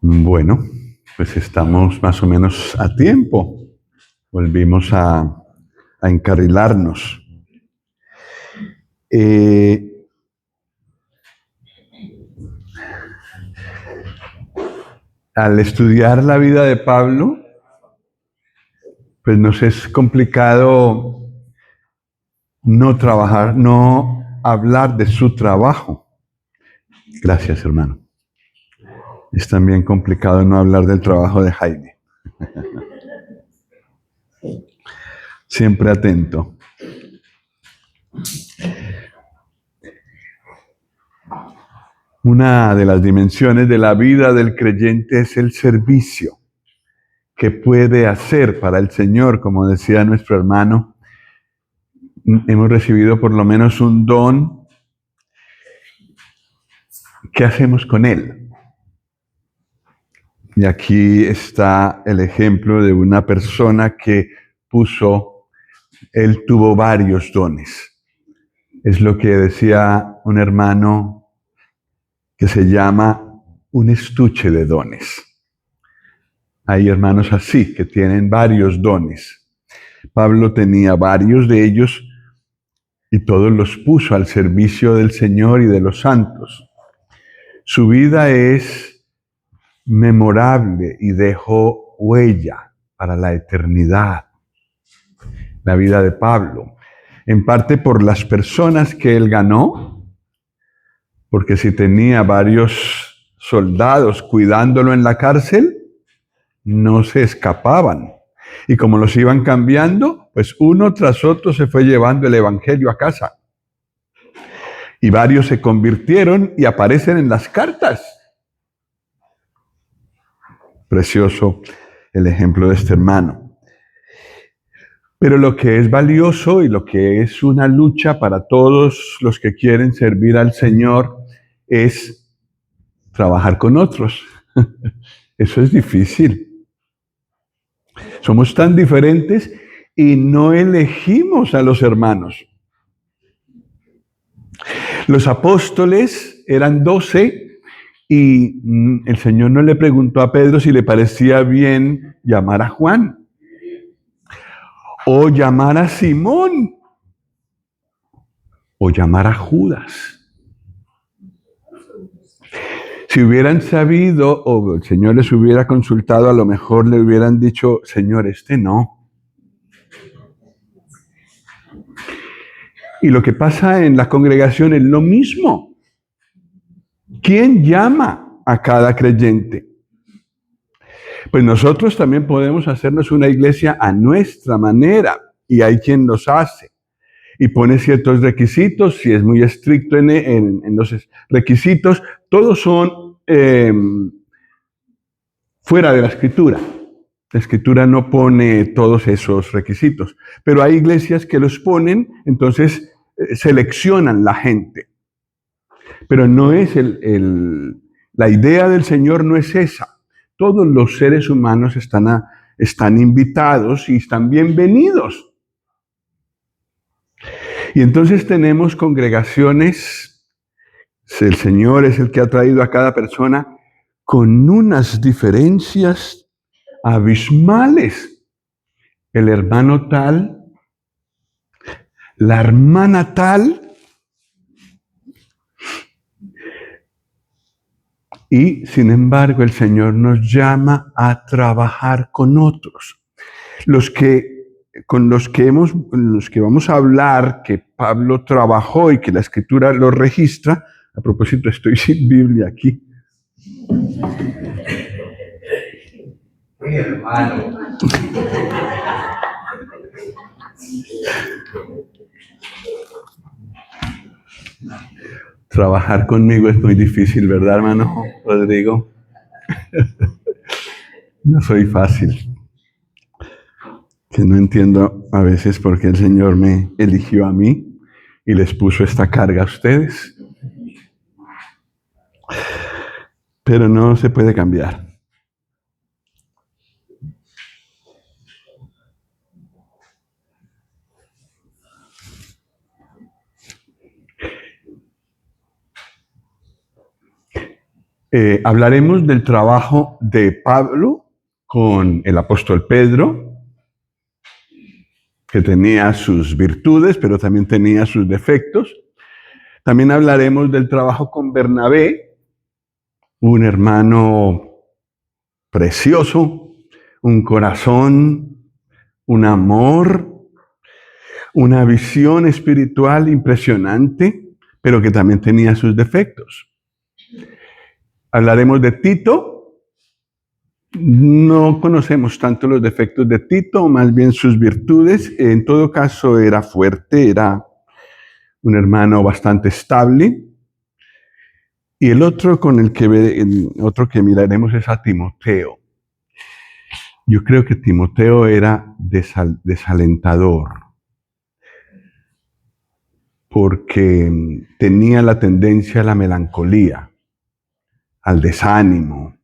Bueno, pues estamos más o menos a tiempo. Volvimos a encarrilarnos. Eh, Al estudiar la vida de Pablo, pues nos es complicado no trabajar, no hablar de su trabajo. Gracias, hermano. Es también complicado no hablar del trabajo de Jaime. Siempre atento. Una de las dimensiones de la vida del creyente es el servicio que puede hacer para el Señor. Como decía nuestro hermano, hemos recibido por lo menos un don. ¿Qué hacemos con él? Y aquí está el ejemplo de una persona que él tuvo varios dones. Es lo que decía un hermano que se llama un estuche de dones. Hay hermanos así, que tienen varios dones. Pablo tenía varios de ellos y todos los puso al servicio del Señor y de los santos. Su vida es memorable y dejó huella para la eternidad. La vida de Pablo, en parte por las personas que él ganó, porque si tenía varios soldados cuidándolo en la cárcel, no se escapaban. Y como los iban cambiando, pues uno tras otro se fue llevando el evangelio a casa. Y varios se convirtieron y aparecen en las cartas. Precioso el ejemplo de este hermano. Pero lo que es valioso y lo que es una lucha para todos los que quieren servir al Señor es trabajar con otros. Eso es difícil. Somos tan diferentes y no elegimos a los hermanos. Los apóstoles eran 12 y el Señor no le preguntó a Pedro si le parecía bien llamar a Juan o llamar a Simón o llamar a Judas. Si hubieran sabido o el Señor les hubiera consultado, a lo mejor le hubieran dicho, Señor, este no. Y lo que pasa en la congregación es lo mismo. ¿Quién llama a cada creyente? Pues nosotros también podemos hacernos una iglesia a nuestra manera y hay quien los hace y pone ciertos requisitos. Si es muy estricto en los requisitos, todos son fuera de la Escritura. La Escritura no pone todos esos requisitos, pero hay iglesias que los ponen, entonces seleccionan la gente. Pero no es la idea del Señor no es esa. Todos los seres humanos están invitados y están bienvenidos. Y entonces tenemos congregaciones, el Señor es el que ha traído a cada persona con unas diferencias abismales. El hermano tal, la hermana tal, y sin embargo el Señor nos llama a trabajar con otros. Los que vamos a hablar, que Pablo trabajó y que la Escritura lo registra. A propósito, estoy sin Biblia aquí. Hermano. Trabajar conmigo es muy difícil, ¿verdad, hermano Rodrigo? No soy fácil. Que no entiendo a veces por qué el Señor me eligió a mí y les puso esta carga a ustedes. Pero no se puede cambiar. Hablaremos del trabajo de Pablo con el apóstol Pedro, que tenía sus virtudes, pero también tenía sus defectos. También hablaremos del trabajo con Bernabé, un hermano precioso, un corazón, un amor, una visión espiritual impresionante, pero que también tenía sus defectos. Hablaremos de Tito. No conocemos tanto los defectos de Tito, más bien sus virtudes. En todo caso, era fuerte, era un hermano bastante estable. Y el otro otro que miraremos es a Timoteo. Yo creo que Timoteo era desalentador, porque tenía la tendencia a la melancolía, al desánimo.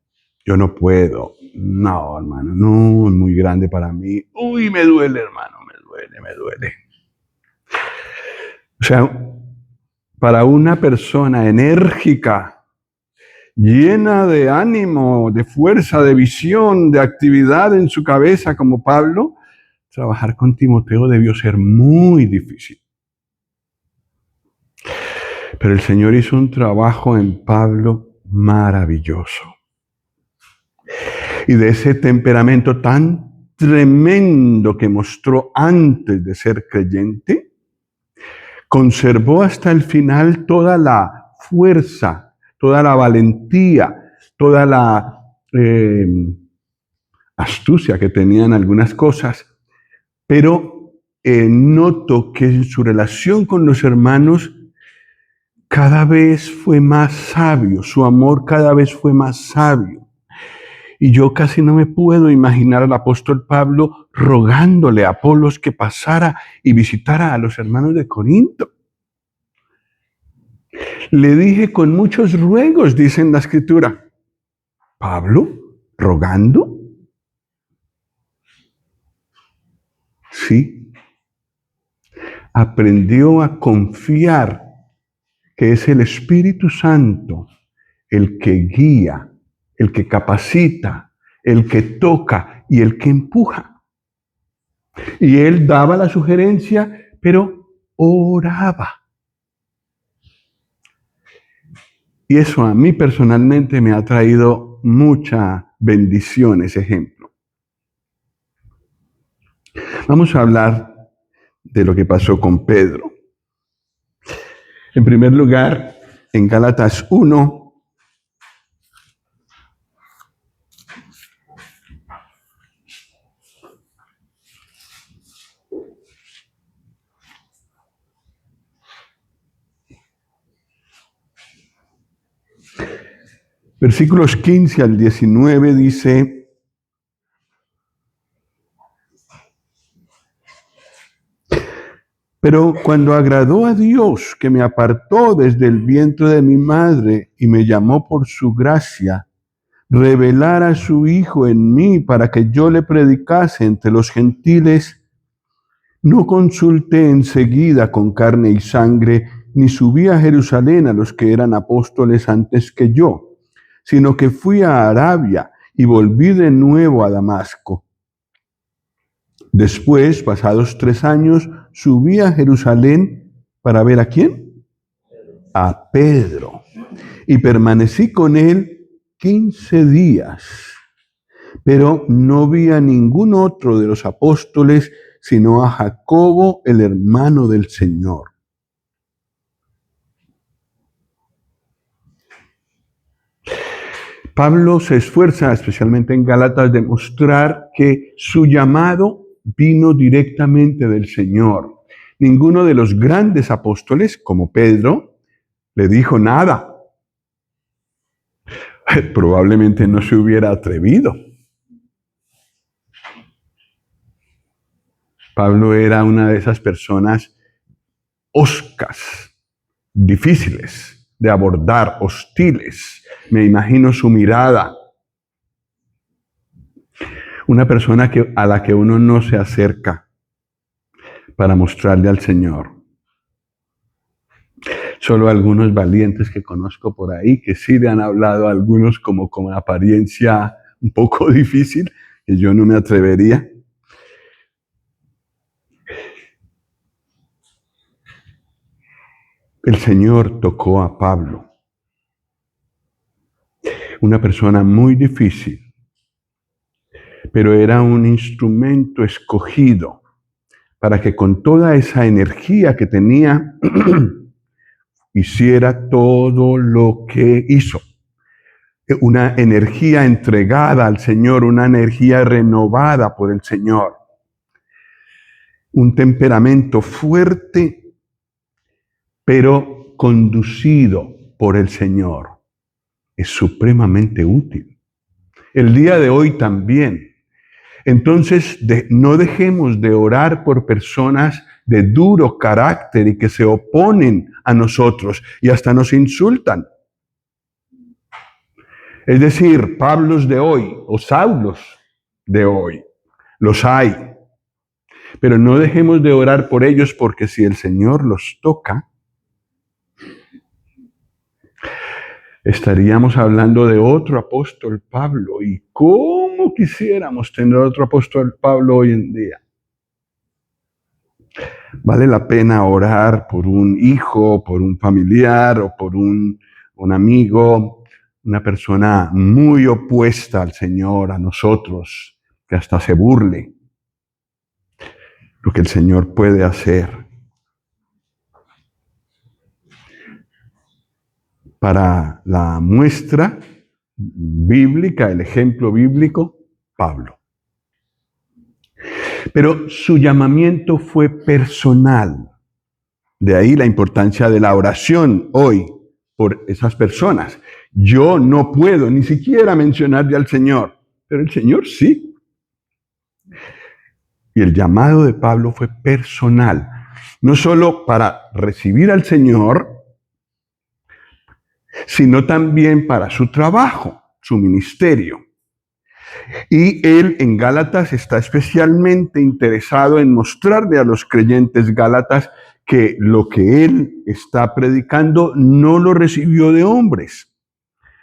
Yo no puedo. No, hermano, no, es muy grande para mí. Uy, me duele, hermano, me duele. O sea, para una persona enérgica, llena de ánimo, de fuerza, de visión, de actividad en su cabeza como Pablo, trabajar con Timoteo debió ser muy difícil. Pero el Señor hizo un trabajo en Pablo maravilloso. Y de ese temperamento tan tremendo que mostró antes de ser creyente, conservó hasta el final toda la fuerza, toda la valentía, toda la astucia que tenía en algunas cosas, pero noto que en su relación con los hermanos cada vez fue más sabio, su amor cada vez fue más sabio. Y yo casi no me puedo imaginar al apóstol Pablo rogándole a Apolos que pasara y visitara a los hermanos de Corinto. Le dije con muchos ruegos, dice en la escritura. ¿Pablo? ¿Rogando? Sí. Aprendió a confiar que es el Espíritu Santo el que guía, el que capacita, el que toca y el que empuja. Y él daba la sugerencia, pero oraba. Y eso a mí personalmente me ha traído mucha bendición, ese ejemplo. Vamos a hablar de lo que pasó con Pedro. En primer lugar, en Gálatas 1, versículos 15 al 19 dice: pero cuando agradó a Dios, que me apartó desde el vientre de mi madre y me llamó por su gracia, revelar a su Hijo en mí para que yo le predicase entre los gentiles, no consulté enseguida con carne y sangre, ni subí a Jerusalén a los que eran apóstoles antes que yo, sino que fui a Arabia y volví de nuevo a Damasco. Después, pasados 3 años, subí a Jerusalén para ver ¿a quién? A Pedro. Y permanecí con él 15 días. Pero no vi a ningún otro de los apóstoles, sino a Jacobo, el hermano del Señor. Pablo se esfuerza, especialmente en Gálatas, de mostrar que su llamado vino directamente del Señor. Ninguno de los grandes apóstoles, como Pedro, le dijo nada. Probablemente no se hubiera atrevido. Pablo era una de esas personas hoscas, difíciles de abordar, hostiles. Me imagino su mirada. Una persona a la que uno no se acerca para mostrarle al Señor. Solo algunos valientes que conozco por ahí, que sí le han hablado a algunos como con apariencia un poco difícil, que yo no me atrevería. El Señor tocó a Pablo, una persona muy difícil, pero era un instrumento escogido para que con toda esa energía que tenía, hiciera todo lo que hizo. Una energía entregada al Señor, una energía renovada por el Señor. Un temperamento fuerte, pero conducido por el Señor. Es supremamente útil. El día de hoy también. Entonces, no dejemos de orar por personas de duro carácter y que se oponen a nosotros y hasta nos insultan. Es decir, Pablos de hoy o Saulos de hoy. Los hay. Pero no dejemos de orar por ellos porque si el Señor los toca, estaríamos hablando de otro apóstol Pablo. ¿Y cómo quisiéramos tener otro apóstol Pablo hoy en día? Vale la pena orar por un hijo, por un familiar o por un amigo, una persona muy opuesta al Señor, a nosotros, que hasta se burle. Lo que el Señor puede hacer. Para la muestra bíblica, el ejemplo bíblico, Pablo. Pero su llamamiento fue personal. De ahí la importancia de la oración hoy por esas personas. Yo no puedo ni siquiera mencionarle al Señor, pero el Señor sí. Y el llamado de Pablo fue personal. No solo para recibir al Señor, sino también para su trabajo, su ministerio. Y él en Gálatas está especialmente interesado en mostrarle a los creyentes gálatas que lo que él está predicando no lo recibió de hombres.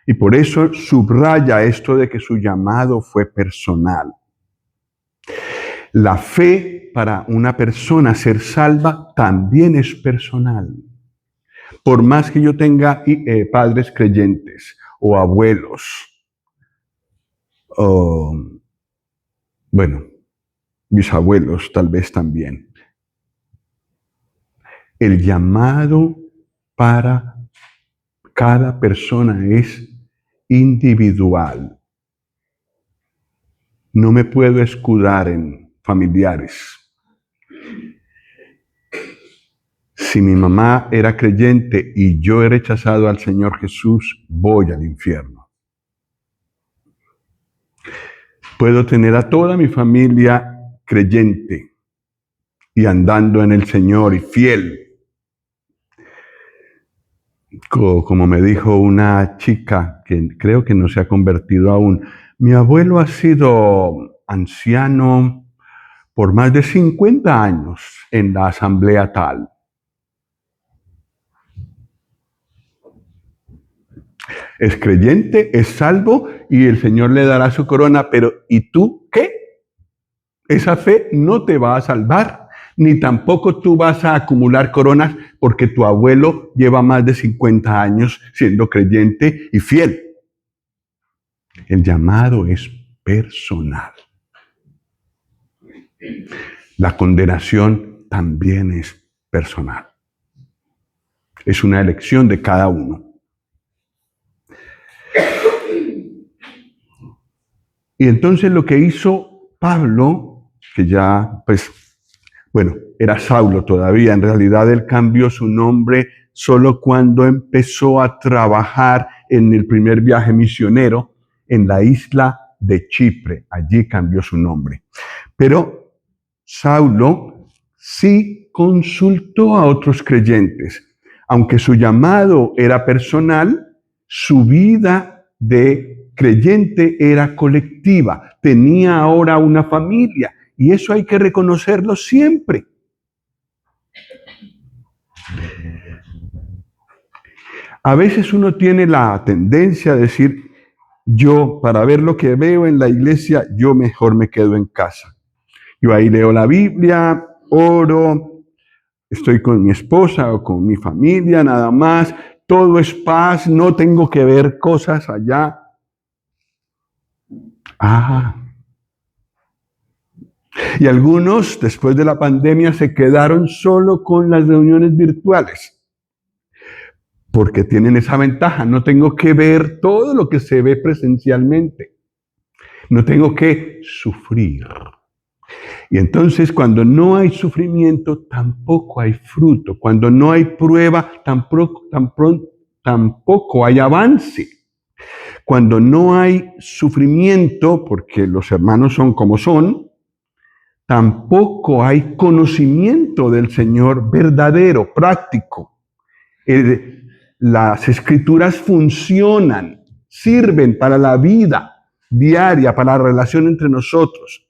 Y por eso subraya esto de que su llamado fue personal. La fe para una persona ser salva también es personal. Por más que yo tenga padres creyentes o abuelos, bueno, mis abuelos tal vez también. El llamado para cada persona es individual. No me puedo escudar en familiares. Si mi mamá era creyente y yo he rechazado al Señor Jesús, voy al infierno. Puedo tener a toda mi familia creyente y andando en el Señor y fiel. Como me dijo una chica que creo que no se ha convertido aún, mi abuelo ha sido anciano por más de 50 años en la asamblea tal. Es creyente, es salvo y el Señor le dará su corona, pero ¿y tú qué? Esa fe no te va a salvar, ni tampoco tú vas a acumular coronas porque tu abuelo lleva más de 50 años siendo creyente y fiel. El llamado es personal. La condenación también es personal. Es una elección de cada uno. Y entonces lo que hizo Pablo, que ya, era Saulo todavía, en realidad él cambió su nombre solo cuando empezó a trabajar en el primer viaje misionero en la isla de Chipre. Allí cambió su nombre. Pero Saulo sí consultó a otros creyentes. Aunque su llamado era personal, su vida de creyente era colectiva. Tenía ahora una familia y eso hay que reconocerlo siempre. A veces uno tiene la tendencia a decir, yo, para ver lo que veo en la iglesia, yo mejor me quedo en casa. Yo ahí leo la Biblia, oro, estoy con mi esposa o con mi familia nada más, todo es paz, no tengo que ver cosas allá. Y algunos, después de la pandemia, se quedaron solo con las reuniones virtuales, porque tienen esa ventaja. No tengo que ver todo lo que se ve presencialmente. No tengo que sufrir. Y entonces, cuando no hay sufrimiento, tampoco hay fruto. Cuando no hay prueba, tampoco hay avance. Cuando no hay sufrimiento, porque los hermanos son como son, tampoco hay conocimiento del Señor verdadero, práctico. Las escrituras funcionan, sirven para la vida diaria, para la relación entre nosotros.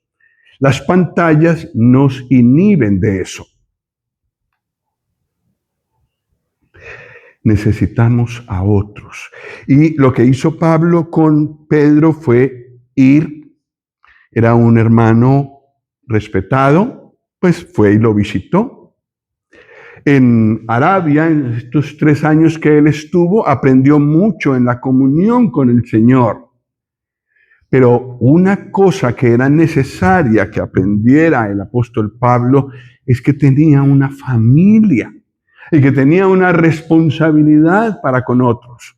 Las pantallas nos inhiben de eso. Necesitamos a otros. Y lo que hizo Pablo con Pedro fue ir, era un hermano respetado, pues fue y lo visitó. En Arabia, en estos 3 años que él estuvo, aprendió mucho en la comunión con el Señor. Pero una cosa que era necesaria que aprendiera el apóstol Pablo es que tenía una familia y que tenía una responsabilidad para con otros.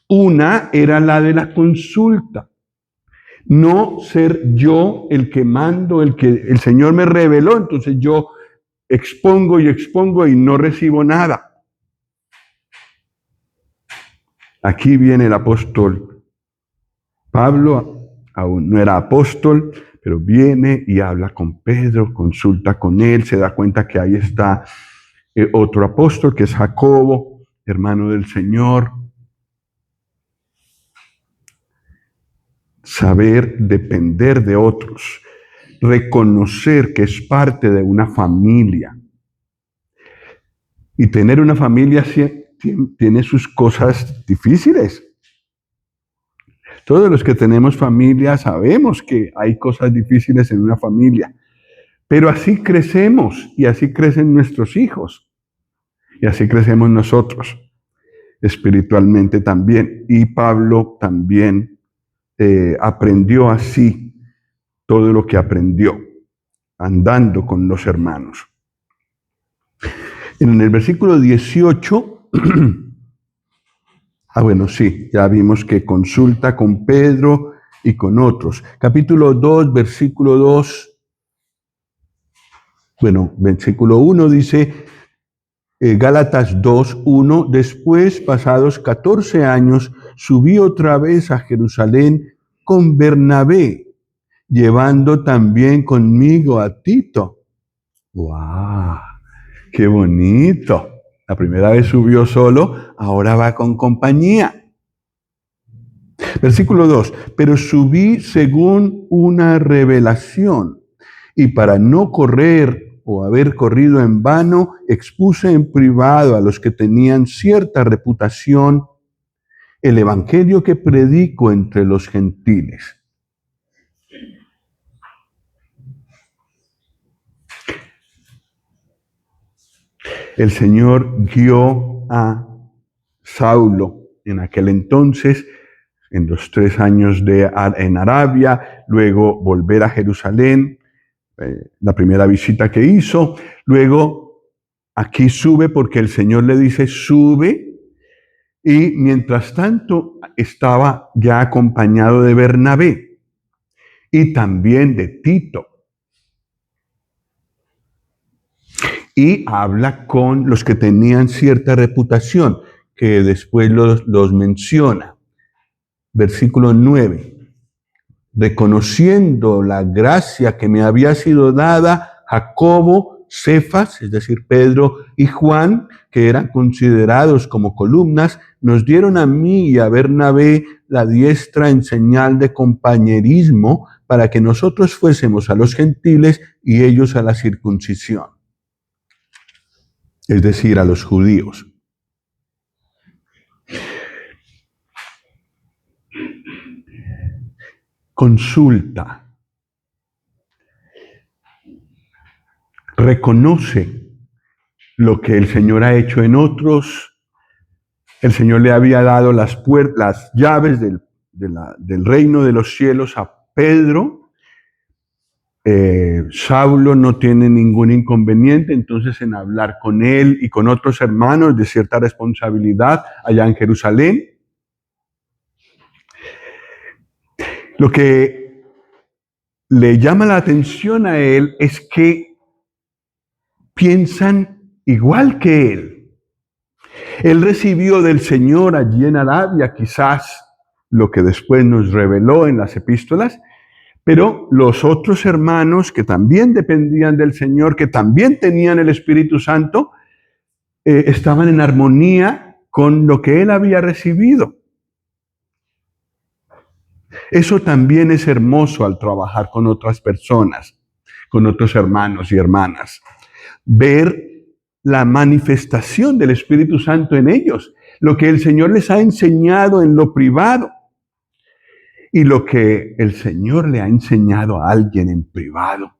Una era la de la consulta. No ser yo el que mando, el que el Señor me reveló, entonces yo expongo y no recibo nada. Aquí viene el apóstol Pablo, aún no era apóstol, pero viene y habla con Pedro, consulta con él, se da cuenta que ahí está otro apóstol, que es Jacobo, hermano del Señor. Saber depender de otros, reconocer que es parte de una familia. Y tener una familia tiene sus cosas difíciles. Todos los que tenemos familia sabemos que hay cosas difíciles en una familia, pero así crecemos y así crecen nuestros hijos y así crecemos nosotros espiritualmente también. Y Pablo también aprendió así todo lo que aprendió andando con los hermanos. En el versículo 18, bueno, sí, ya vimos que consulta con Pedro y con otros. Capítulo 2, versículo 2. Bueno, versículo 1 dice, Gálatas 2, 1, después, pasados 14 años, subí otra vez a Jerusalén con Bernabé, llevando también conmigo a Tito. ¡Wow! ¡Qué bonito! La primera vez subió solo, ahora va con compañía. Versículo 2, pero subí según una revelación, y para no correr o haber corrido en vano, expuse en privado a los que tenían cierta reputación el evangelio que predico entre los gentiles. El Señor guió a Saulo en aquel entonces, en los 3 años en Arabia, luego volver a Jerusalén, la primera visita que hizo, luego aquí sube porque el Señor le dice sube, y mientras tanto estaba ya acompañado de Bernabé y también de Tito. Y habla con los que tenían cierta reputación, que después los menciona. Versículo 9. Reconociendo la gracia que me había sido dada, Jacobo, Cefas, es decir, Pedro y Juan, que eran considerados como columnas, nos dieron a mí y a Bernabé la diestra en señal de compañerismo para que nosotros fuésemos a los gentiles y ellos a la circuncisión, es decir, a los judíos. consulta, reconoce lo que el Señor ha hecho en otros. El Señor le había dado las llaves del reino de los cielos a Pedro. Saulo no tiene ningún inconveniente entonces en hablar con él y con otros hermanos de cierta responsabilidad allá en Jerusalén. Lo que le llama la atención a él es que piensan igual que él. Él recibió del Señor allí en Arabia quizás lo que después nos reveló en las epístolas, pero los otros hermanos que también dependían del Señor, que también tenían el Espíritu Santo, estaban en armonía con lo que él había recibido. Eso también es hermoso al trabajar con otras personas, con otros hermanos y hermanas. Ver la manifestación del Espíritu Santo en ellos, lo que el Señor les ha enseñado en lo privado y lo que el Señor le ha enseñado a alguien en privado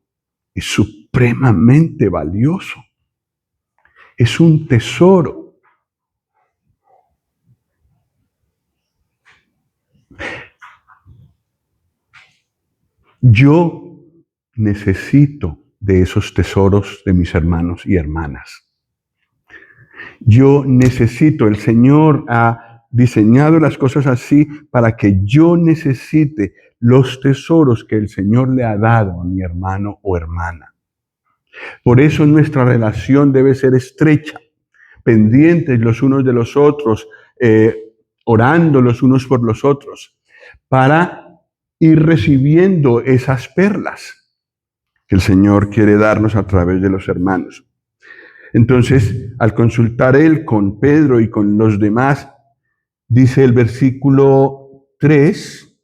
es supremamente valioso. Es un tesoro. Yo necesito de esos tesoros de mis hermanos y hermanas. Yo necesito, el Señor ha diseñado las cosas así para que yo necesite los tesoros que el Señor le ha dado a mi hermano o hermana. Por eso nuestra relación debe ser estrecha, pendientes los unos de los otros, orando los unos por los otros, para ir recibiendo esas perlas que el Señor quiere darnos a través de los hermanos. Entonces, al consultar él con Pedro y con los demás, dice el versículo 3,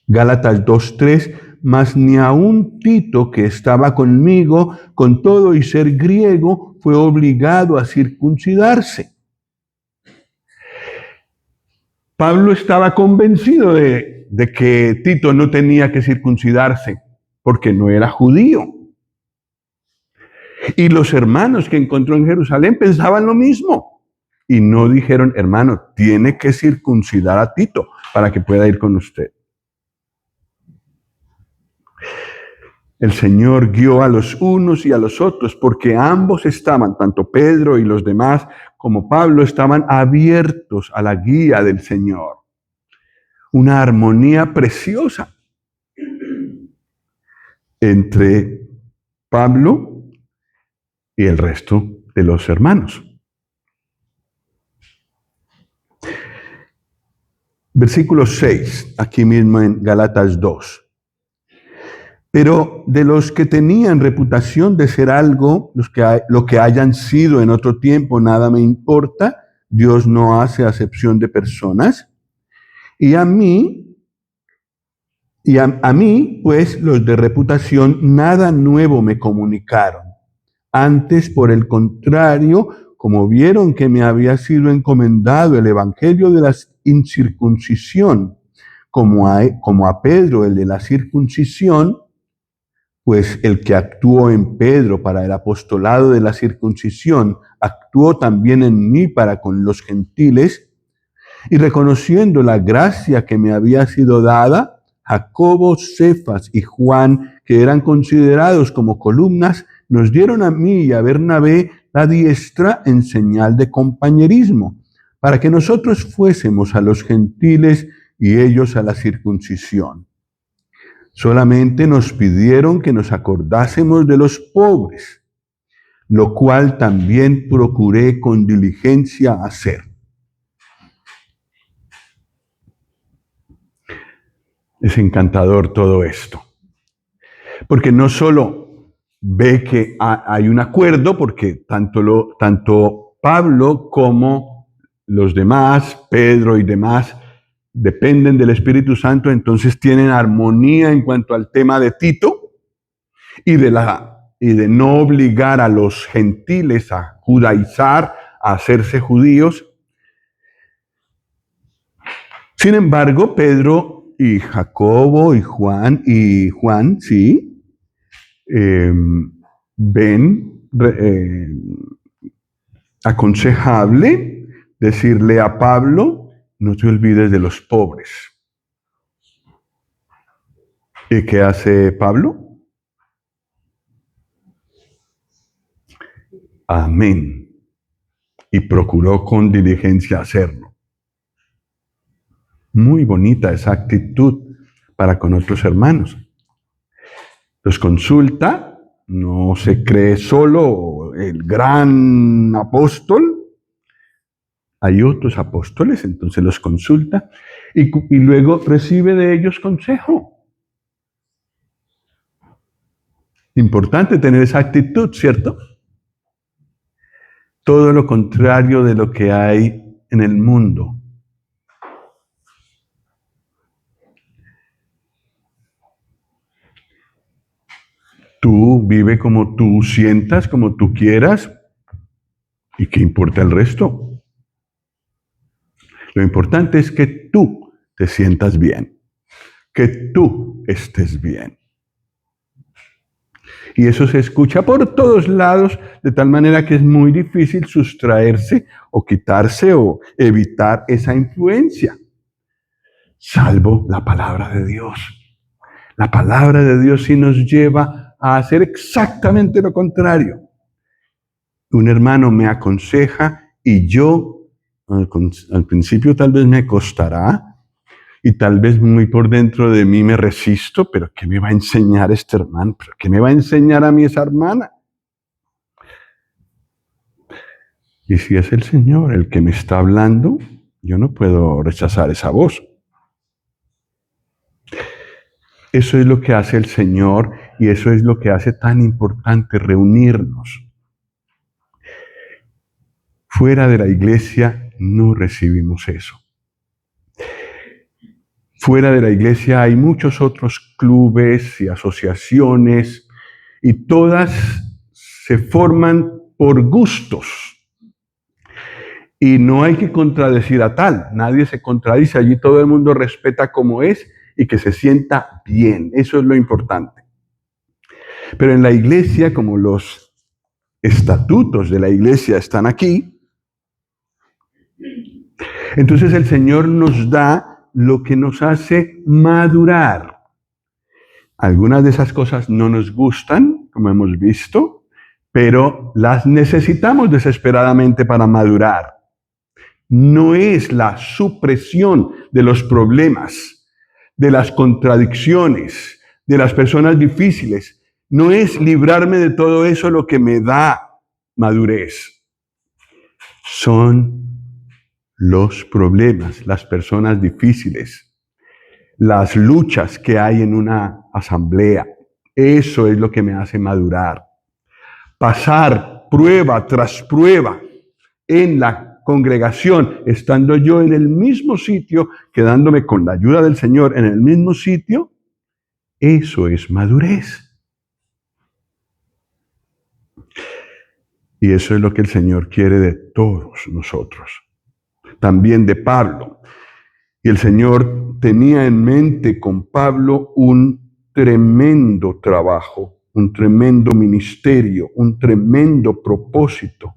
Gálatas 2:3, mas ni aun Tito, que estaba conmigo, con todo y ser griego, fue obligado a circuncidarse. Pablo estaba convencido de que Tito no tenía que circuncidarse porque no era judío. Y los hermanos que encontró en Jerusalén pensaban lo mismo. Y no dijeron, hermano, tiene que circuncidar a Tito para que pueda ir con usted. El Señor guió a los unos y a los otros porque ambos estaban, tanto Pedro y los demás como Pablo, estaban abiertos a la guía del Señor. Una armonía preciosa entre Pablo y el resto de los hermanos. Versículo 6, aquí mismo en Gálatas 2. Pero de los que tenían reputación de ser algo, lo que hayan sido en otro tiempo, nada me importa. Dios no hace acepción de personas. Y a mí, pues, los de reputación, nada nuevo me comunicaron. Antes, por el contrario, como vieron que me había sido encomendado el evangelio de la incircuncisión, como a Pedro el de la circuncisión, pues el que actuó en Pedro para el apostolado de la circuncisión, actuó también en mí para con los gentiles, y reconociendo la gracia que me había sido dada, Jacobo, Cefas y Juan, que eran considerados como columnas, nos dieron a mí y a Bernabé la diestra en señal de compañerismo, para que nosotros fuésemos a los gentiles y ellos a la circuncisión. Solamente nos pidieron que nos acordásemos de los pobres, lo cual también procuré con diligencia hacer. Es encantador todo esto, porque no solo ve que hay un acuerdo, porque tanto Pablo como los demás, Pedro y demás, dependen del Espíritu Santo, entonces tienen armonía en cuanto al tema de Tito y de no obligar a los gentiles a judaizar, a hacerse judíos. Sin embargo, Pedro y Jacobo y Juan, sí, ven aconsejable decirle a Pablo, no te olvides de los pobres. ¿Y qué hace Pablo? Amén. Y procuró con diligencia hacerlo. Muy bonita esa actitud para con otros hermanos. Los consulta, no se cree solo el gran apóstol. Hay otros apóstoles, entonces los consulta y luego recibe de ellos consejo. Importante tener esa actitud, ¿cierto? Todo lo contrario de lo que hay en el mundo. Tú vive como tú sientas, como tú quieras, ¿y qué importa el resto? Lo importante es que tú te sientas bien, que tú estés bien. Y eso se escucha por todos lados, de tal manera que es muy difícil sustraerse o quitarse o evitar esa influencia, salvo la palabra de Dios. La palabra de Dios sí nos lleva a hacer exactamente lo contrario. Un hermano me aconseja y yo, al principio tal vez me costará, y tal vez muy por dentro de mí me resisto, pero ¿qué me va a enseñar este hermano? ¿Pero qué me va a enseñar a mí esa hermana? Y si es el Señor el que me está hablando, yo no puedo rechazar esa voz. Eso es lo que hace el Señor y eso es lo que hace tan importante reunirnos. Fuera de la iglesia no recibimos eso. Fuera de la iglesia hay muchos otros clubes y asociaciones y todas se forman por gustos. Y no hay que contradecir a tal, nadie se contradice, allí todo el mundo respeta como es y que se sienta bien, eso es lo importante. Pero en la iglesia, como los estatutos de la iglesia están aquí, entonces el Señor nos da lo que nos hace madurar. Algunas de esas cosas no nos gustan, como hemos visto, pero las necesitamos desesperadamente para madurar. No es la supresión de los problemas, de las contradicciones, de las personas difíciles. No es librarme de todo eso lo que me da madurez. Son los problemas, las personas difíciles, las luchas que hay en una asamblea. Eso es lo que me hace madurar. Pasar prueba tras prueba en la congregación, estando yo en el mismo sitio, quedándome con la ayuda del Señor en el mismo sitio, eso es madurez. Y eso es lo que el Señor quiere de todos nosotros. También de Pablo. Y el Señor tenía en mente con Pablo un tremendo trabajo, un tremendo ministerio, un tremendo propósito.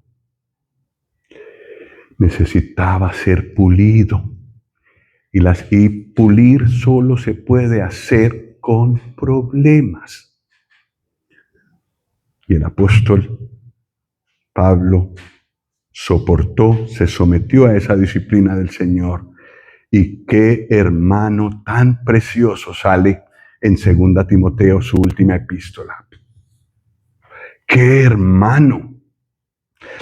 Necesitaba ser pulido. Y pulir solo se puede hacer con problemas. Y el apóstol Pablo soportó, se sometió a esa disciplina del Señor. Y qué hermano tan precioso sale en 2 Timoteo, su última epístola. Qué hermano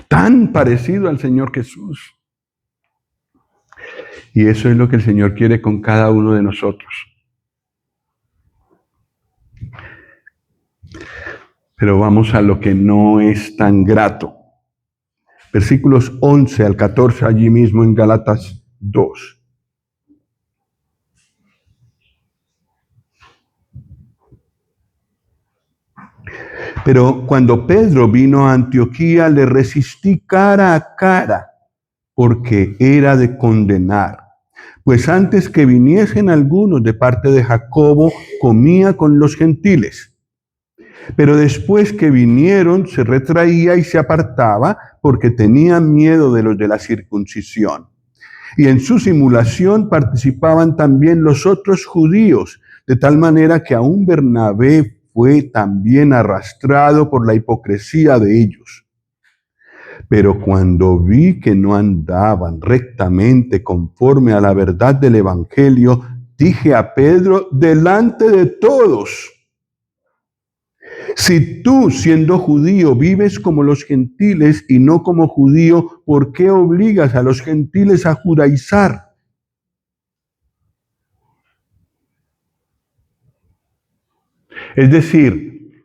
tan parecido al Señor Jesús. Y eso es lo que el Señor quiere con cada uno de nosotros. Pero vamos a lo que no es tan grato. Versículos 11 al 14, allí mismo en Gálatas 2. Pero cuando Pedro vino a Antioquía, le resistí cara a cara, porque era de condenar. Pues antes que viniesen algunos de parte de Jacobo, comía con los gentiles. Pero después que vinieron, se retraía y se apartaba porque tenía miedo de los de la circuncisión. Y en su simulación participaban también los otros judíos, de tal manera que aún Bernabé fue también arrastrado por la hipocresía de ellos. Pero cuando vi que no andaban rectamente conforme a la verdad del Evangelio, dije a Pedro delante de todos: si tú, siendo judío, vives como los gentiles y no como judío, ¿por qué obligas a los gentiles a judaizar? Es decir,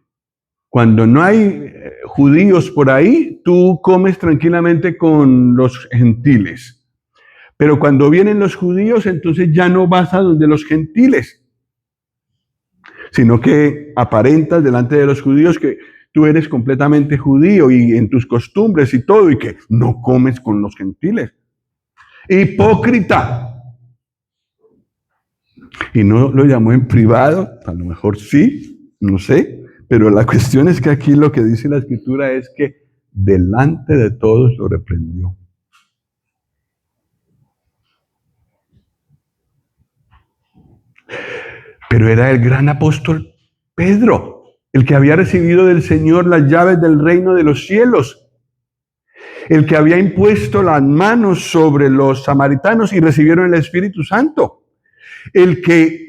cuando no hay judíos por ahí, tú comes tranquilamente con los gentiles. Pero cuando vienen los judíos, entonces ya no vas a donde los gentiles, sino que aparentas delante de los judíos que tú eres completamente judío y en tus costumbres y todo, y que no comes con los gentiles. Hipócrita. Y no lo llamó en privado, a lo mejor sí, no sé, pero la cuestión es que aquí lo que dice la escritura es que delante de todos lo reprendió. Pero era el gran apóstol Pedro, el que había recibido del Señor las llaves del reino de los cielos, el que había impuesto las manos sobre los samaritanos y recibieron el Espíritu Santo, el que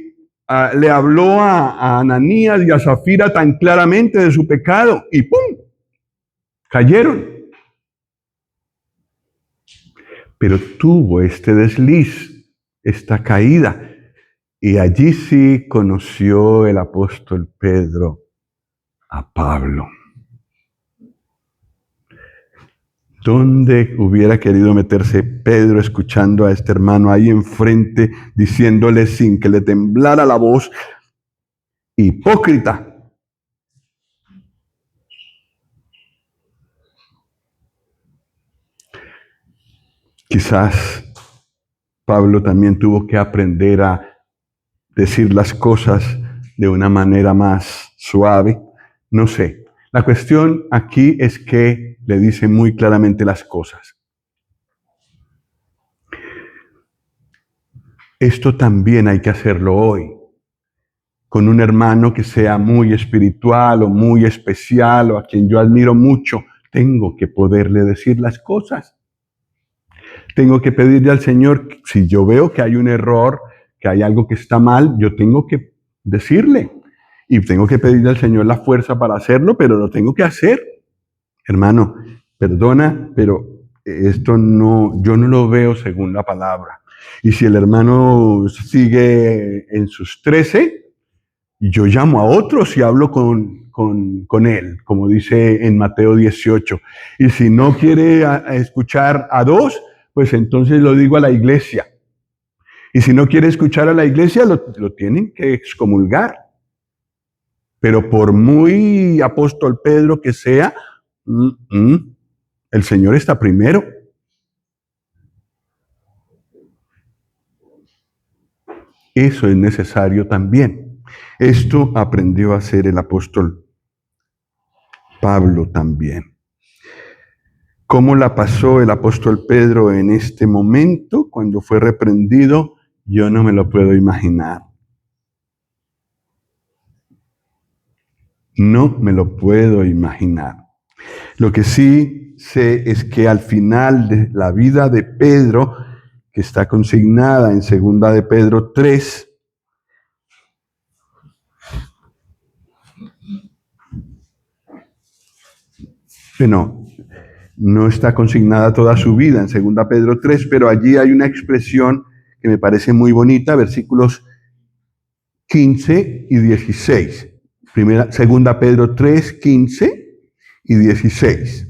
le habló a Ananías y a Zafira tan claramente de su pecado y ¡pum! Cayeron. Pero tuvo este desliz, esta caída, y allí sí conoció el apóstol Pedro a Pablo. ¿Dónde hubiera querido meterse Pedro escuchando a este hermano ahí enfrente, diciéndole sin que le temblara la voz: hipócrita? Quizás Pablo también tuvo que aprender a decir las cosas de una manera más suave. No sé. La cuestión aquí es que le dice muy claramente las cosas. Esto también hay que hacerlo hoy, con un hermano que sea muy espiritual o muy especial o a quien yo admiro mucho. Tengo que poderle decir las cosas. Tengo que pedirle al Señor, si yo veo que hay un error, que hay algo que está mal, yo tengo que decirle. Y tengo que pedirle al Señor la fuerza para hacerlo, pero lo tengo que hacer. Hermano, perdona, pero esto no, yo no lo veo según la palabra. Y si el hermano sigue en sus 13, yo llamo a otros y hablo con él, como dice en Mateo 18. Y si no quiere escuchar a dos, pues entonces lo digo a la iglesia. Y si no quiere escuchar a la iglesia, lo tienen que excomulgar. Pero por muy apóstol Pedro que sea, el Señor está primero. Eso es necesario también. Esto aprendió a hacer el apóstol Pablo también. ¿Cómo la pasó el apóstol Pedro en este momento cuando fue reprendido? Yo no me lo puedo imaginar. No me lo puedo imaginar. Lo que sí sé es que al final de la vida de Pedro, que está consignada en 2 de Pedro 3, bueno, no está consignada toda su vida en 2 Pedro 3, pero allí hay una expresión que me parece muy bonita, versículos 15 y 16. 2 Pedro 3, 15 y 16.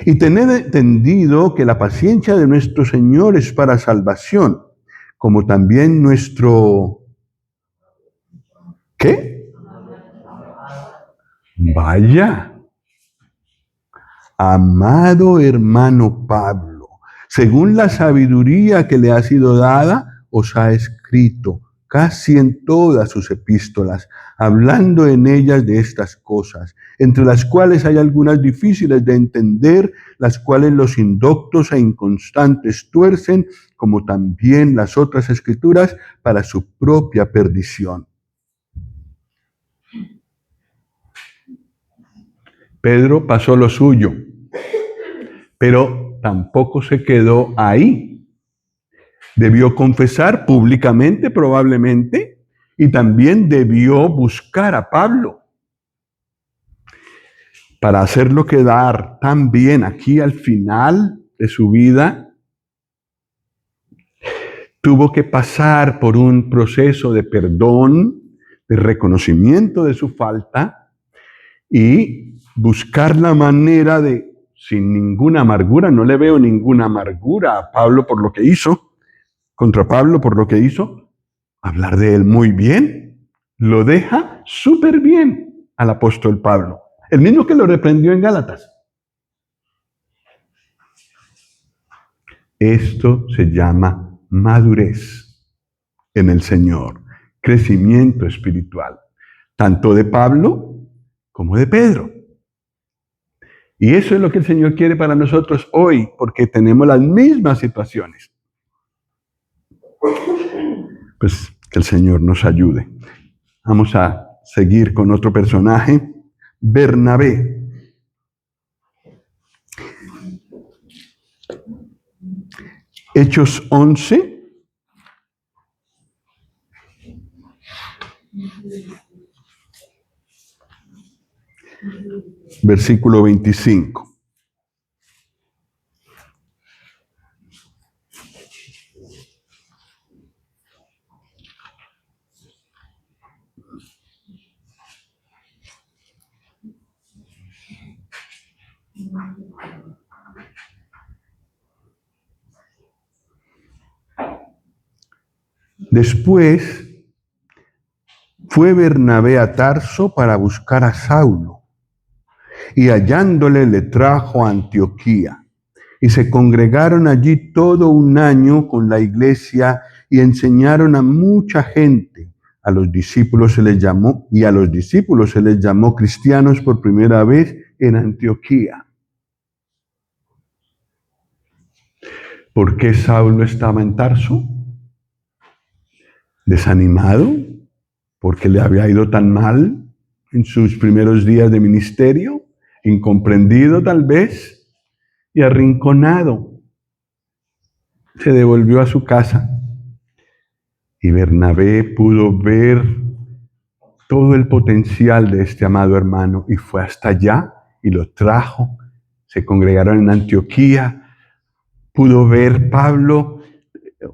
Y tened entendido que la paciencia de nuestro Señor es para salvación, como también nuestro... ¿Qué? Vaya. Amado hermano Pablo, según la sabiduría que le ha sido dada, os ha escrito casi en todas sus epístolas, hablando en ellas de estas cosas, entre las cuales hay algunas difíciles de entender, las cuales los indoctos e inconstantes tuercen, como también las otras escrituras, para su propia perdición. Pedro pasó lo suyo, pero tampoco se quedó ahí. Debió confesar públicamente, probablemente, y también debió buscar a Pablo para hacerlo quedar tan bien aquí al final de su vida. Tuvo que pasar por un proceso de perdón, de reconocimiento de su falta y buscar la manera de, sin ninguna amargura, no le veo ninguna amargura a Pablo por lo que hizo, contra Pablo por lo que hizo, hablar de él muy bien. Lo deja súper bien al apóstol Pablo, el mismo que lo reprendió en Gálatas. Esto se llama madurez en el Señor, crecimiento espiritual, tanto de Pablo como de Pedro. Y eso es lo que el Señor quiere para nosotros hoy, porque tenemos las mismas situaciones. Pues que el Señor nos ayude. Vamos a seguir con otro personaje, Bernabé. Hechos 11. Versículo 25. Después fue Bernabé a Tarso para buscar a Saulo, y hallándole le trajo a Antioquía. Y se congregaron allí todo un año con la iglesia y enseñaron a mucha gente. A los discípulos se les llamó cristianos por primera vez en Antioquía. ¿Por qué Saulo estaba en Tarso? ¿Desanimado? ¿Porque le había ido tan mal en sus primeros días de ministerio? ¿Incomprendido tal vez? Y arrinconado. Se devolvió a su casa. Y Bernabé pudo ver todo el potencial de este amado hermano y fue hasta allá y lo trajo. Se congregaron en Antioquía. Pudo ver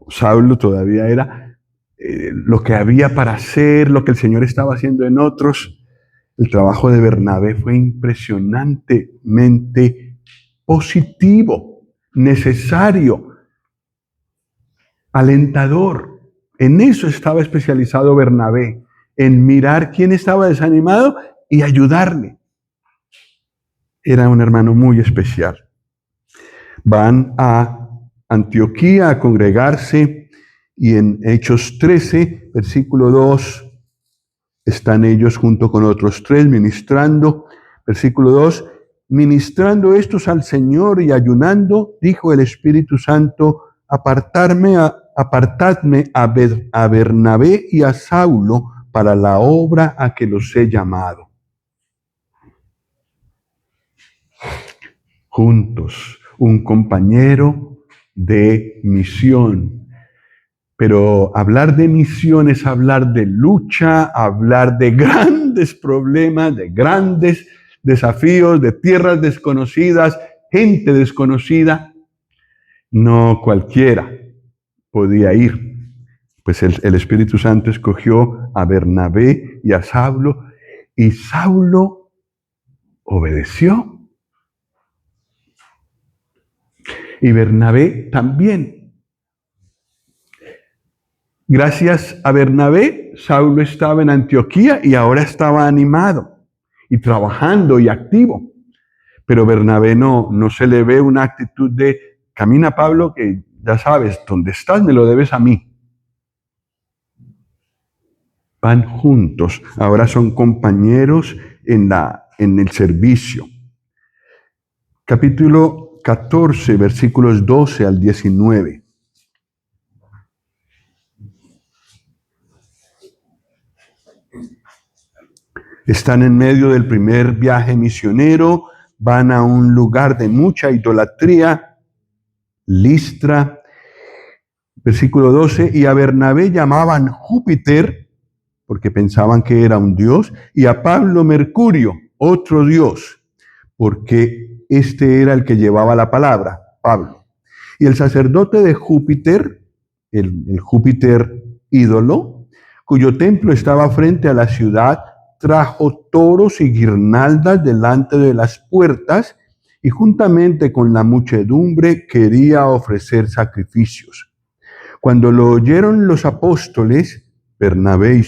Saulo todavía era lo que había para hacer, lo que el Señor estaba haciendo en otros. El trabajo de Bernabé fue impresionantemente positivo, necesario, alentador. En eso estaba especializado Bernabé, en mirar quién estaba desanimado y ayudarle. Era un hermano muy especial. Van a Antioquía a congregarse y en Hechos 13, versículo 2, están ellos junto con otros 3 ministrando. Versículo 2, ministrando estos al Señor y ayunando, dijo el Espíritu Santo, apartadme a Bernabé y a Saulo para la obra a que los he llamado. Juntos, un compañero de misión. Pero hablar de misión es hablar de lucha, hablar de grandes problemas, de grandes desafíos, de tierras desconocidas, gente desconocida. No cualquiera podía ir. Pues el Espíritu Santo escogió a Bernabé y a Saulo, y Saulo obedeció. Y Bernabé también. Gracias a Bernabé, Saulo estaba en Antioquía y ahora estaba animado y trabajando y activo. Pero Bernabé no se le ve una actitud de camina Pablo, que ya sabes, donde estás me lo debes a mí. Van juntos, ahora son compañeros en el servicio. Capítulo 14, versículos 12 al 19. Están en medio del primer viaje misionero, van a un lugar de mucha idolatría, Listra. Versículo 12, y a Bernabé llamaban Júpiter, porque pensaban que era un dios, y a Pablo Mercurio, otro dios, porque este era el que llevaba la palabra, Pablo. Y el sacerdote de Júpiter, el Júpiter ídolo, cuyo templo estaba frente a la ciudad, trajo toros y guirnaldas delante de las puertas, y juntamente con la muchedumbre quería ofrecer sacrificios. Cuando lo oyeron los apóstoles, Bernabé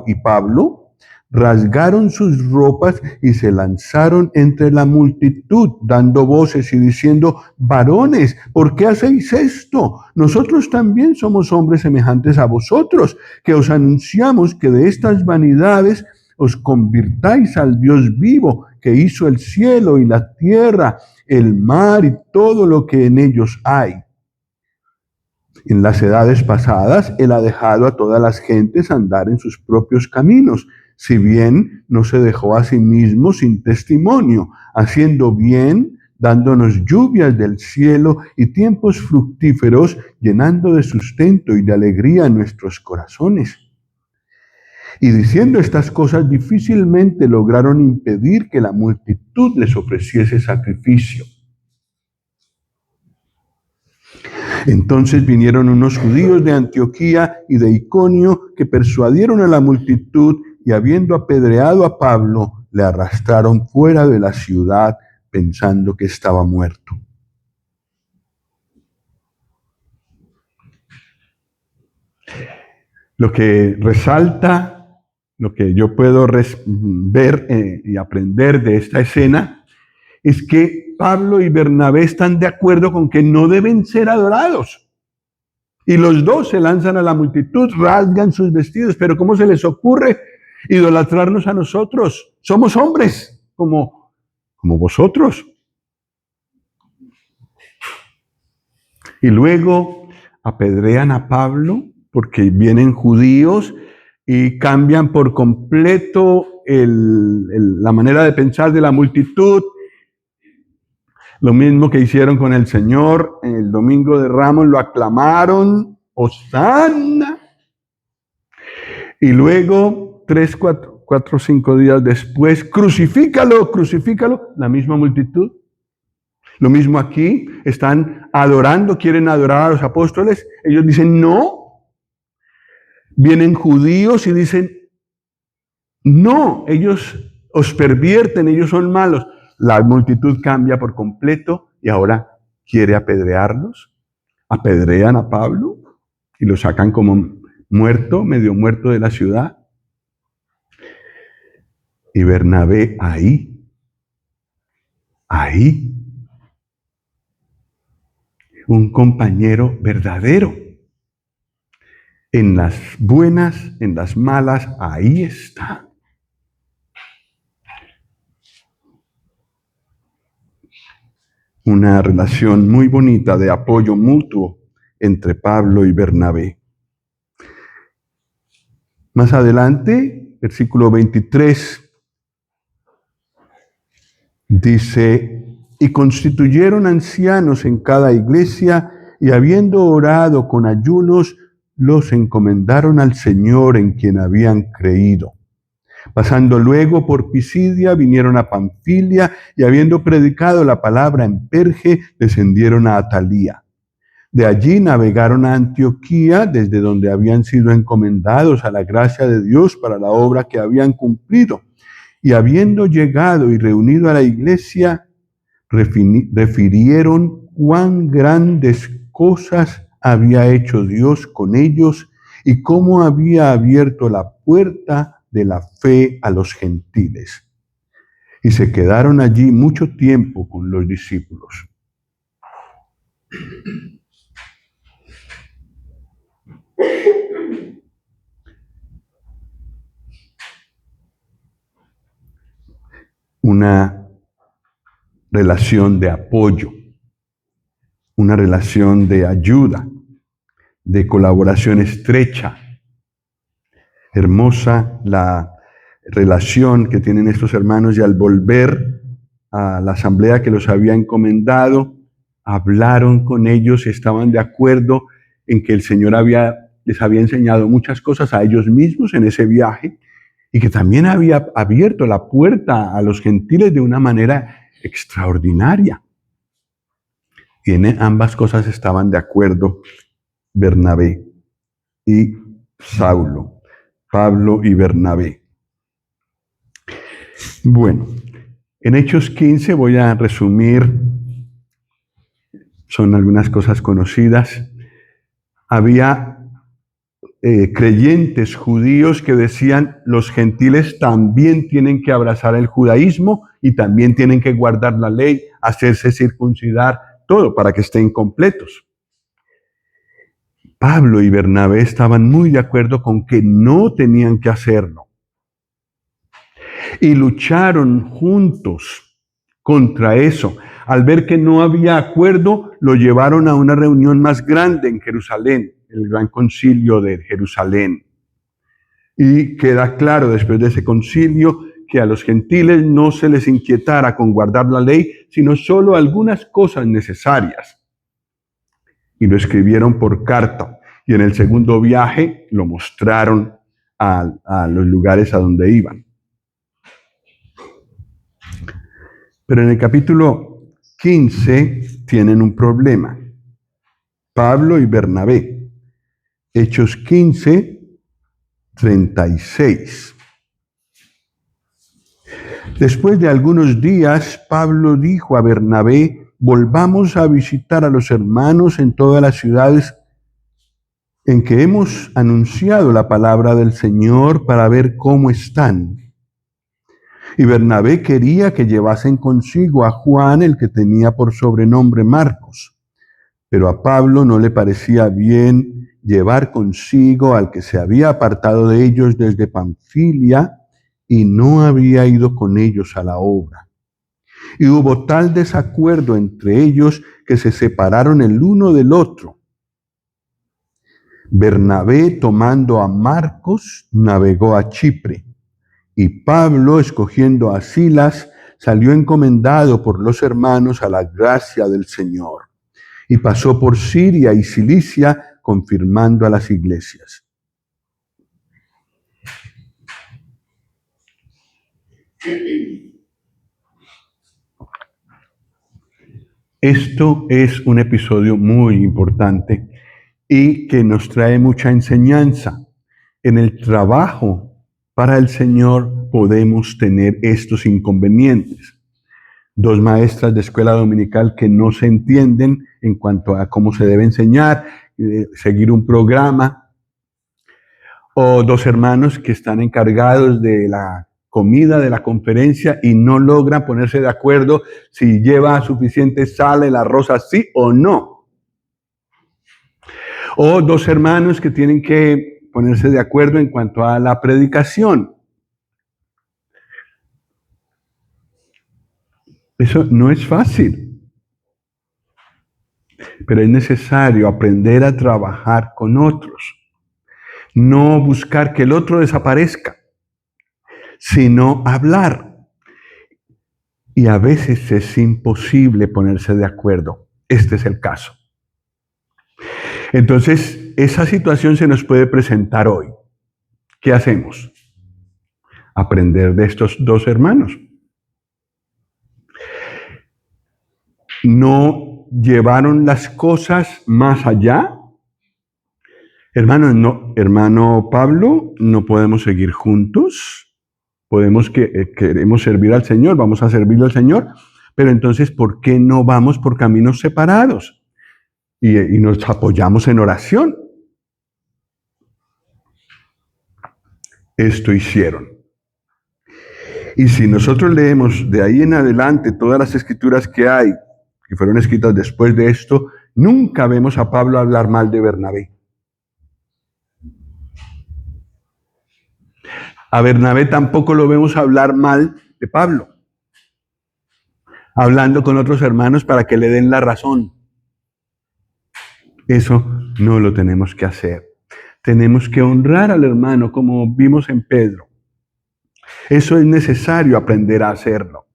y Pablo, rasgaron sus ropas y se lanzaron entre la multitud, dando voces y diciendo: varones, ¿por qué hacéis esto? Nosotros también somos hombres semejantes a vosotros, que os anunciamos que de estas vanidades os convirtáis al Dios vivo, que hizo el cielo y la tierra, el mar y todo lo que en ellos hay. En las edades pasadas, Él ha dejado a todas las gentes andar en sus propios caminos, si bien no se dejó a sí mismo sin testimonio, haciendo bien, dándonos lluvias del cielo y tiempos fructíferos, llenando de sustento y de alegría nuestros corazones. Y diciendo estas cosas, difícilmente lograron impedir que la multitud les ofreciese sacrificio. Entonces vinieron unos judíos de Antioquía y de Iconio que persuadieron a la multitud y, habiendo apedreado a Pablo, le arrastraron fuera de la ciudad pensando que estaba muerto. Lo que resalta, lo que yo puedo ver y aprender de esta escena es que Pablo y Bernabé están de acuerdo con que no deben ser adorados. Y los dos se lanzan a la multitud, rasgan sus vestidos, pero ¿cómo se les ocurre idolatrarnos a nosotros? Somos hombres como vosotros. Y luego apedrean a Pablo porque vienen judíos y cambian por completo la manera de pensar de la multitud. Lo mismo que hicieron con el Señor en el Domingo de Ramos, lo aclamaron, ¡Hosana! Y luego, 3, 4, 5 días después, crucifícalo, la misma multitud. Lo mismo aquí, están adorando, quieren adorar a los apóstoles. Ellos dicen no. Vienen judíos y dicen no, ellos os pervierten, ellos son malos. La multitud cambia por completo y ahora quiere apedrearlos. Apedrean a Pablo y lo sacan como muerto, medio muerto de la ciudad. Y Bernabé ahí, un compañero verdadero. En las buenas, en las malas, ahí está. Una relación muy bonita de apoyo mutuo entre Pablo y Bernabé. Más adelante, versículo 23, dice: y constituyeron ancianos en cada iglesia, y habiendo orado con ayunos, los encomendaron al Señor en quien habían creído. Pasando luego por Pisidia, vinieron a Panfilia, y habiendo predicado la palabra en Perge, descendieron a Atalía. De allí navegaron a Antioquía, desde donde habían sido encomendados a la gracia de Dios para la obra que habían cumplido. Y habiendo llegado y reunido a la iglesia, refirieron cuán grandes cosas había hecho Dios con ellos y cómo había abierto la puerta de la fe a los gentiles. Y se quedaron allí mucho tiempo con los discípulos. Una relación de apoyo, una relación de ayuda, de colaboración estrecha. Hermosa la relación que tienen estos hermanos, y al volver a la asamblea que los había encomendado, hablaron con ellos, estaban de acuerdo en que el Señor les había enseñado muchas cosas a ellos mismos en ese viaje, y que también había abierto la puerta a los gentiles de una manera extraordinaria. Y en ambas cosas estaban de acuerdo Bernabé y Saulo, Pablo y Bernabé. Bueno, en Hechos 15 voy a resumir, son algunas cosas conocidas. Había creyentes judíos que decían: los gentiles también tienen que abrazar el judaísmo y también tienen que guardar la ley, hacerse circuncidar, todo para que estén completos. Pablo y Bernabé estaban muy de acuerdo con que no tenían que hacerlo. Y lucharon juntos contra eso. Al ver que no había acuerdo, lo llevaron a una reunión más grande en Jerusalén, el Gran Concilio de Jerusalén. Y queda claro después de ese concilio que a los gentiles no se les inquietara con guardar la ley, sino solo algunas cosas necesarias. Y lo escribieron por carta. Y en el segundo viaje lo mostraron a los lugares a donde iban. Pero en el capítulo 15 tienen un problema. Pablo y Bernabé. Hechos 15, 36. Después de algunos días, Pablo dijo a Bernabé: volvamos a visitar a los hermanos en todas las ciudades en que hemos anunciado la palabra del Señor, para ver cómo están. Y Bernabé quería que llevasen consigo a Juan, el que tenía por sobrenombre Marcos. Pero a Pablo no le parecía bien llevar consigo al que se había apartado de ellos desde Panfilia y no había ido con ellos a la obra. Y hubo tal desacuerdo entre ellos que se separaron el uno del otro. Bernabé, tomando a Marcos, navegó a Chipre, y Pablo, escogiendo a Silas, salió encomendado por los hermanos a la gracia del Señor, y pasó por Siria y Cilicia, confirmando a las iglesias. Esto es un episodio muy importante y que nos trae mucha enseñanza. En el trabajo para el Señor podemos tener estos inconvenientes. Dos maestras de escuela dominical que no se entienden en cuanto a cómo se debe enseñar, seguir un programa. O dos hermanos que están encargados de la comida de la conferencia y no logran ponerse de acuerdo si lleva suficiente sal el arroz así o no. O dos hermanos que tienen que ponerse de acuerdo en cuanto a la predicación. Eso no es fácil, pero es necesario aprender a trabajar con otros. No buscar que el otro desaparezca, sino hablar. Y a veces es imposible ponerse de acuerdo. Este es el caso. Entonces, esa situación se nos puede presentar hoy. ¿Qué hacemos? Aprender de estos dos hermanos. No llevaron las cosas más allá. Hermano Pablo, no podemos seguir juntos. Queremos servir al Señor, vamos a servirle al Señor. Pero entonces, ¿por qué no vamos por caminos separados? Y nos apoyamos en oración. Esto hicieron. Y si nosotros leemos de ahí en adelante todas las escrituras que hay, que fueron escritas después de esto, Nunca vemos a Pablo hablar mal de Bernabé. A Bernabé tampoco lo vemos hablar mal de Pablo, hablando con otros hermanos para que le den la razón. Eso no lo tenemos que hacer. Tenemos que honrar al hermano como vimos en Pedro. Eso es necesario aprender a hacerlo.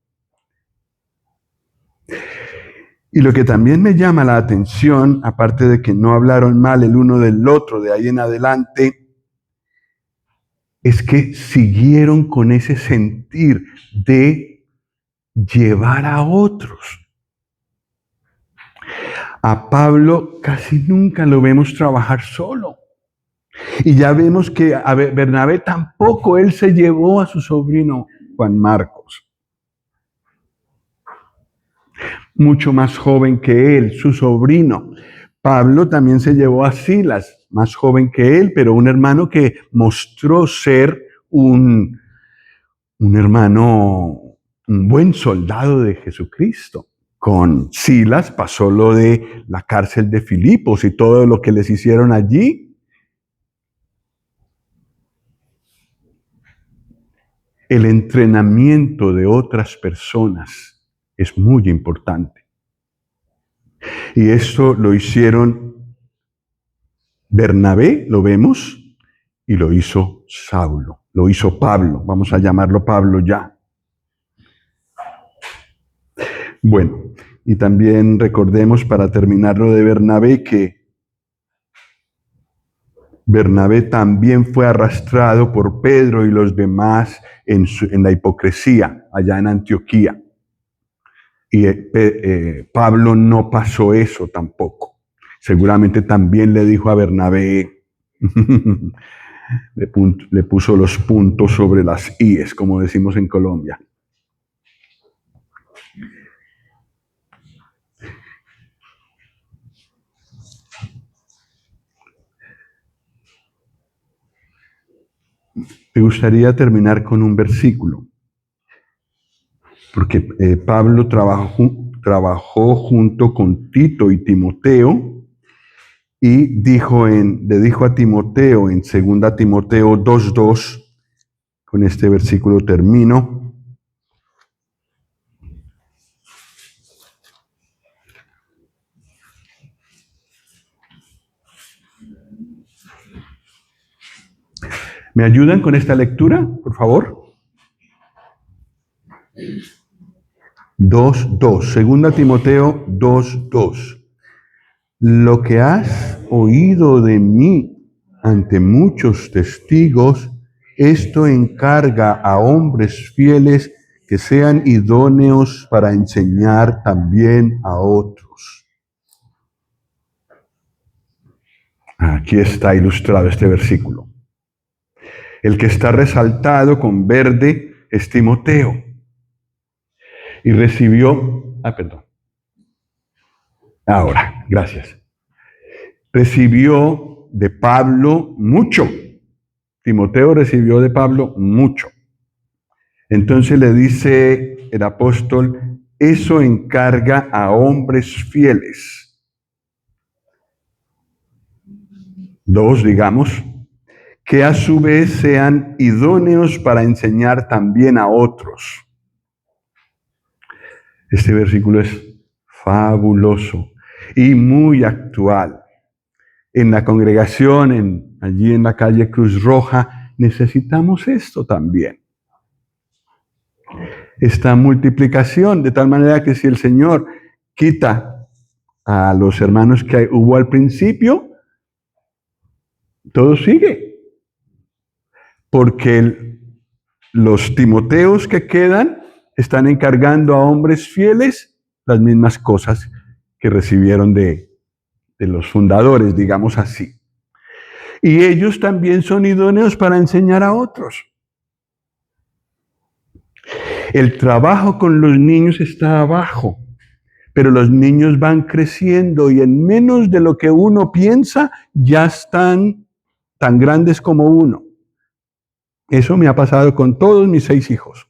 Y lo que también me llama la atención, aparte de que no hablaron mal el uno del otro de ahí en adelante, es que siguieron con ese sentir de llevar a otros. A Pablo casi nunca lo vemos trabajar solo. Y ya vemos que a Bernabé tampoco él se llevó a su sobrino Juan Marcos. Mucho más joven que él, su sobrino. Pablo también se llevó a Silas, más joven que él, pero un hermano que mostró ser un hermano, un buen soldado de Jesucristo. Con Silas pasó lo de la cárcel de Filipos y todo lo que les hicieron allí. El entrenamiento de otras personas es muy importante. Y esto lo hicieron Bernabé, lo vemos, y lo hizo Saulo, lo hizo Pablo, vamos a llamarlo Pablo ya. Bueno, y también recordemos para terminar lo de Bernabé que Bernabé también fue arrastrado por Pedro y los demás en la hipocresía allá en Antioquía. Y Pablo no pasó eso tampoco. Seguramente también le dijo a Bernabé, le puso los puntos sobre las íes, como decimos en Colombia. Me gustaría terminar con un versículo, porque Pablo trabajó junto con Tito y Timoteo, y le dijo a Timoteo en 2 Timoteo 2:2, con este versículo termino. ¿Me ayudan con esta lectura, por favor? 2:2, 2 Timoteo 2:2. Lo que has oído de mí ante muchos testigos, esto encarga a hombres fieles que sean idóneos para enseñar también a otros. Aquí está ilustrado este versículo. El que está resaltado con verde es Timoteo. Y recibió, ahora, gracias. Recibió de Pablo mucho. Timoteo recibió de Pablo mucho. Entonces le dice el apóstol, eso encarga a hombres fieles. 2, digamos, que a su vez sean idóneos para enseñar también a otros. Este versículo es fabuloso y muy actual. En la congregación, allí en la calle Cruz Roja, necesitamos esto también. Esta multiplicación, de tal manera que si el Señor quita a los hermanos que hubo al principio, todo sigue. Porque los Timoteos que quedan están encargando a hombres fieles las mismas cosas que recibieron de los fundadores, digamos así. Y ellos también son idóneos para enseñar a otros. El trabajo con los niños está abajo, pero los niños van creciendo y en menos de lo que uno piensa, ya están tan grandes como uno. Eso me ha pasado con todos mis 6 hijos.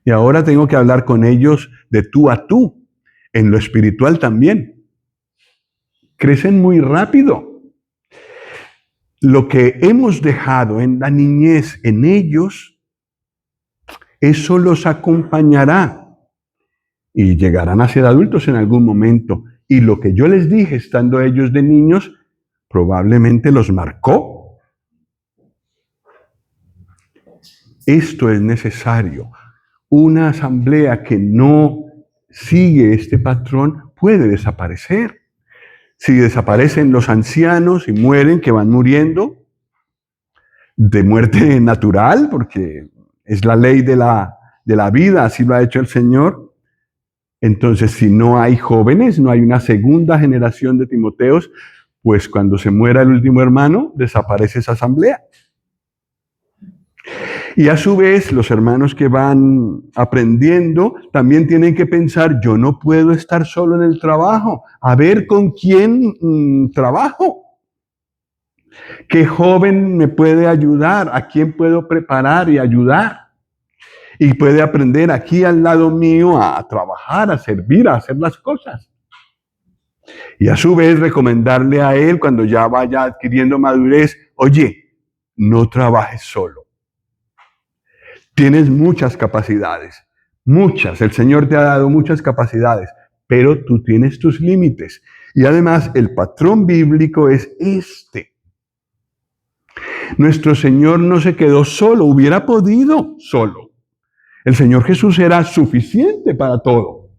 Y ahora tengo que hablar con ellos de tú a tú, en lo espiritual también. crecen muy rápido. Lo que hemos dejado en la niñez en ellos, eso los acompañará y llegarán a ser adultos en algún momento. Y lo que yo les dije estando ellos de niños, probablemente los marcó. Esto es necesario. Una asamblea que no sigue este patrón puede desaparecer. Si desaparecen los ancianos y mueren, que van muriendo de muerte natural, porque es la ley de la vida, así lo ha hecho el Señor. Entonces, si no hay jóvenes, no hay una segunda generación de Timoteos, pues cuando se muera el último hermano, desaparece esa asamblea. Y a su vez, los hermanos que van aprendiendo también tienen que pensar, yo no puedo estar solo en el trabajo, a ver con quién trabajo. ¿Qué joven me puede ayudar? ¿A quién puedo preparar y ayudar? Y puede aprender aquí al lado mío a trabajar, a servir, a hacer las cosas. Y a su vez recomendarle a él cuando ya vaya adquiriendo madurez, oye, no trabajes solo. Tienes muchas capacidades, muchas. El Señor te ha dado muchas capacidades, pero tú tienes tus límites. Y además el patrón bíblico es este. Nuestro Señor no se quedó solo, hubiera podido solo. El Señor Jesús era suficiente para todo.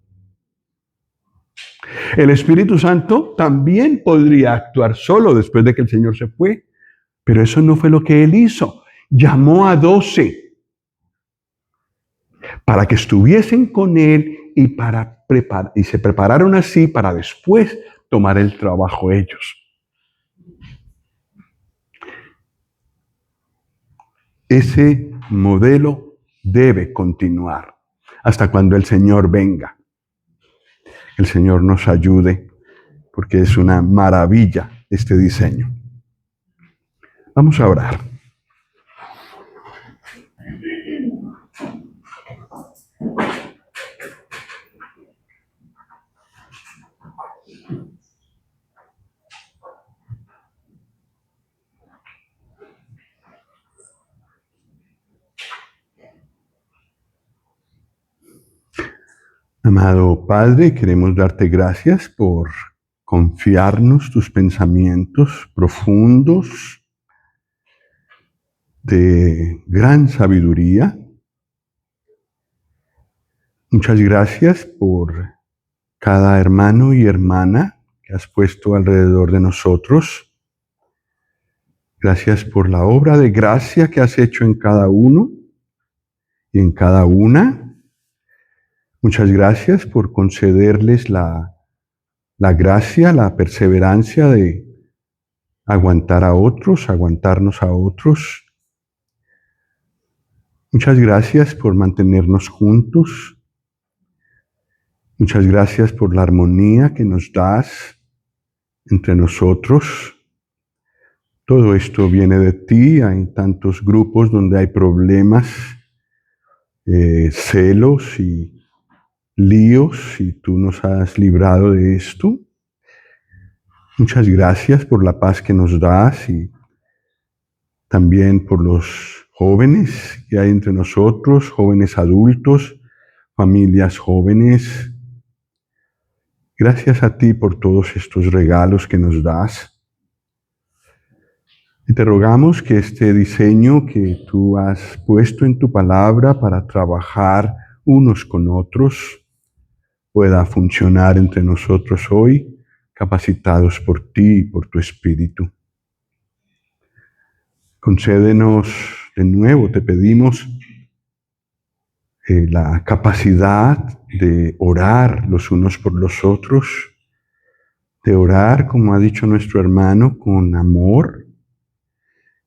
El Espíritu Santo también podría actuar solo después de que el Señor se fue, pero eso no fue lo que Él hizo. Llamó a 12 para que estuviesen con Él y se prepararon así para después tomar el trabajo ellos. Ese modelo debe continuar hasta cuando el Señor venga. El Señor nos ayude, porque es una maravilla este diseño. Vamos a orar. Amado Padre, queremos darte gracias por confiarnos tus pensamientos profundos de gran sabiduría. Muchas gracias por cada hermano y hermana que has puesto alrededor de nosotros. Gracias por la obra de gracia que has hecho en cada uno y en cada una. Muchas gracias por concederles la gracia, la perseverancia de aguantar a otros, aguantarnos a otros. Muchas gracias por mantenernos juntos. Muchas gracias por la armonía que nos das entre nosotros. Todo esto viene de ti. Hay tantos grupos donde hay problemas, celos y líos, y tú nos has librado de esto. Muchas gracias por la paz que nos das y también por los jóvenes que hay entre nosotros, jóvenes adultos, familias jóvenes. Gracias a ti por todos estos regalos que nos das. Y te rogamos que este diseño que tú has puesto en tu palabra para trabajar unos con otros pueda funcionar entre nosotros hoy, capacitados por ti y por tu Espíritu. Concédenos de nuevo, te pedimos, la capacidad de orar los unos por los otros, de orar, como ha dicho nuestro hermano, con amor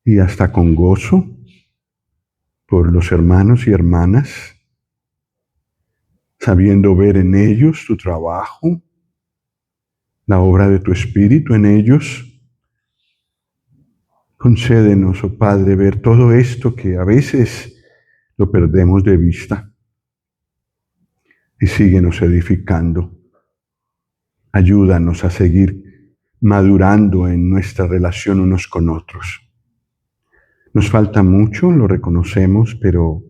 y hasta con gozo por los hermanos y hermanas, sabiendo ver en ellos tu trabajo, la obra de tu Espíritu en ellos. Concédenos, oh Padre, ver todo esto que a veces lo perdemos de vista, y síguenos edificando. Ayúdanos a seguir madurando en nuestra relación unos con otros. Nos falta mucho, lo reconocemos, pero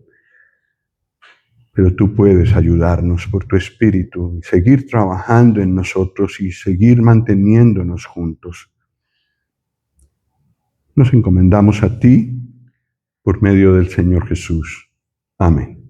tú puedes ayudarnos por tu Espíritu y seguir trabajando en nosotros y seguir manteniéndonos juntos. Nos encomendamos a ti por medio del Señor Jesús. Amén.